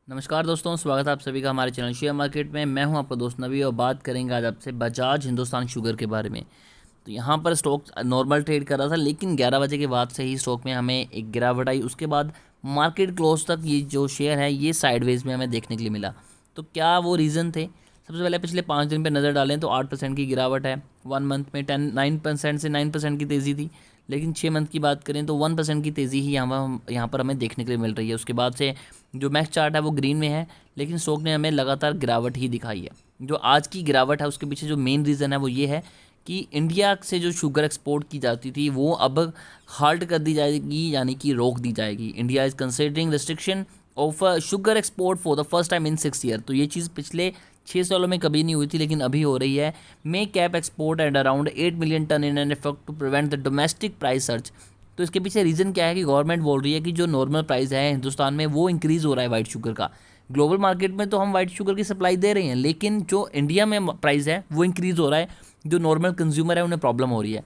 नमस्कार दोस्तों, स्वागत है आप सभी का हमारे चैनल शेयर मार्केट में। मैं हूं आपका दोस्त नबी और बात करेंगे आज आपसे बजाज हिंदुस्तान शुगर के बारे में। तो यहां पर स्टॉक नॉर्मल ट्रेड कर रहा था, लेकिन 11 बजे के बाद से ही स्टॉक में हमें एक गिरावट आई। उसके बाद मार्केट क्लोज तक ये जो शेयर है ये साइडवेज में हमें देखने के लिए मिला। तो क्या वो रीज़न थे? सबसे पहले पिछले 5 दिन पर नज़र डालें तो 8% की गिरावट है। 1 मंथ में 9% से 9% की तेज़ी थी, लेकिन 6 मंथ की बात करें तो 1% की तेज़ी ही यहाँ पर हमें देखने के लिए मिल रही है। उसके बाद से जो मैक्स चार्ट है वो ग्रीन में है, लेकिन स्टॉक ने हमें लगातार गिरावट ही दिखाई है। जो आज की गिरावट है उसके पीछे जो मेन रीज़न है वो ये है कि इंडिया से जो शुगर एक्सपोर्ट की जाती थी वो अब हाल्ट कर दी जाएगी, यानी कि रोक दी जाएगी। India is considering restriction of sugar export for the first time in 6 year. तो ये चीज़ पिछले 6 सालों में कभी नहीं हुई थी, लेकिन अभी हो रही है। May cap export at around 8 million ton in an effect to prevent the domestic price surge. तो इसके पीछे रीज़न क्या है कि गवर्नमेंट बोल रही है कि जो नॉर्मल प्राइस है हिंदुस्तान में वो इंक्रीज़ हो रहा है वाइट शुगर का। ग्लोबल मार्केट में तो हम वाइट शुगर की सप्लाई दे रहे हैं, लेकिन जो इंडिया में प्राइस है वो इंक्रीज़ हो रहा है। जो नॉर्मल कंज्यूमर है उन्हें प्रॉब्लम हो रही है।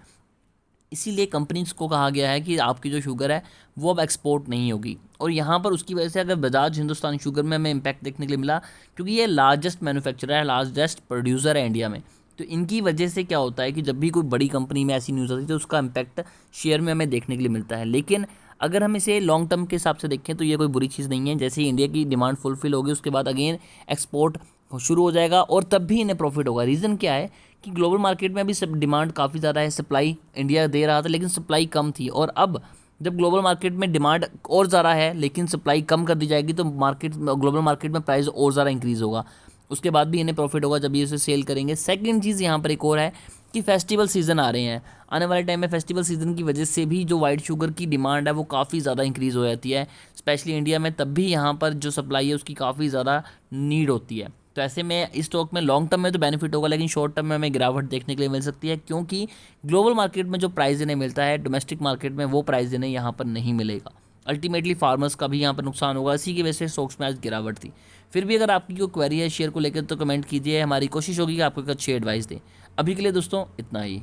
इसीलिए कंपनीज को कहा गया है कि आपकी जो शुगर है वो अब एक्सपोर्ट नहीं होगी। और यहाँ पर उसकी वजह से अगर बजाज हिंदुस्तान शुगर में हमें इम्पैक्ट देखने के लिए मिला, क्योंकि ये लार्जेस्ट मैन्युफैक्चरर है, लार्जेस्ट प्रोड्यूसर है इंडिया में। तो इनकी वजह से क्या होता है कि जब भी कोई बड़ी कंपनी में ऐसी न्यूज़ आती है तो उसका इम्पैक्ट शेयर में हमें देखने के लिए मिलता है। लेकिन अगर हम इसे लॉन्ग टर्म के हिसाब से देखें तो ये कोई बुरी चीज़ नहीं है। जैसे ही इंडिया की डिमांड फुलफिल होगी उसके बाद अगेन एक्सपोर्ट शुरू हो जाएगा और तब भी इन्हें प्रॉफिट होगा। रीज़न क्या है कि ग्लोबल मार्केट में अभी सब डिमांड काफ़ी ज़्यादा है, सप्लाई इंडिया दे रहा था लेकिन सप्लाई कम थी। और अब जब ग्लोबल मार्केट में डिमांड और ज़्यादा है लेकिन सप्लाई कम कर दी जाएगी तो ग्लोबल मार्केट में प्राइस और ज़्यादा इंक्रीज़ होगा। उसके बाद भी इन्हें प्रॉफिट होगा जब ये उसे सेल करेंगे। सेकंड चीज़ यहाँ पर एक और है कि फेस्टिवल सीज़न आ रहे हैं। आने वाले टाइम में फेस्टिवल सीज़न की वजह से भी जो वाइट शुगर की डिमांड है वो काफ़ी ज़्यादा इंक्रीज़ हो जाती है, स्पेशली इंडिया में। तब भी यहाँ पर जो सप्लाई है उसकी काफ़ी ज़्यादा नीड होती है। तो ऐसे में इस स्टॉक में लॉन्ग टर्म में तो बेनिफिट होगा, लेकिन शॉर्ट टर्म में हमें गिरावट देखने के लिए मिल सकती है, क्योंकि ग्लोबल मार्केट में जो प्राइस इन्हें मिलता है डोमेस्टिक मार्केट में वो प्राइस इन्हें यहाँ पर नहीं मिलेगा। अल्टीमेटली फार्मर्स का भी यहाँ पर नुकसान होगा। इसी की वजह से स्टॉक्स में आज गिरावट थी। फिर भी अगर आपकी कोई क्वेरी है शेयर को लेकर तो कमेंट कीजिए, हमारी कोशिश होगी कि आपको एक अच्छी एडवाइस दें। अभी के लिए दोस्तों इतना ही।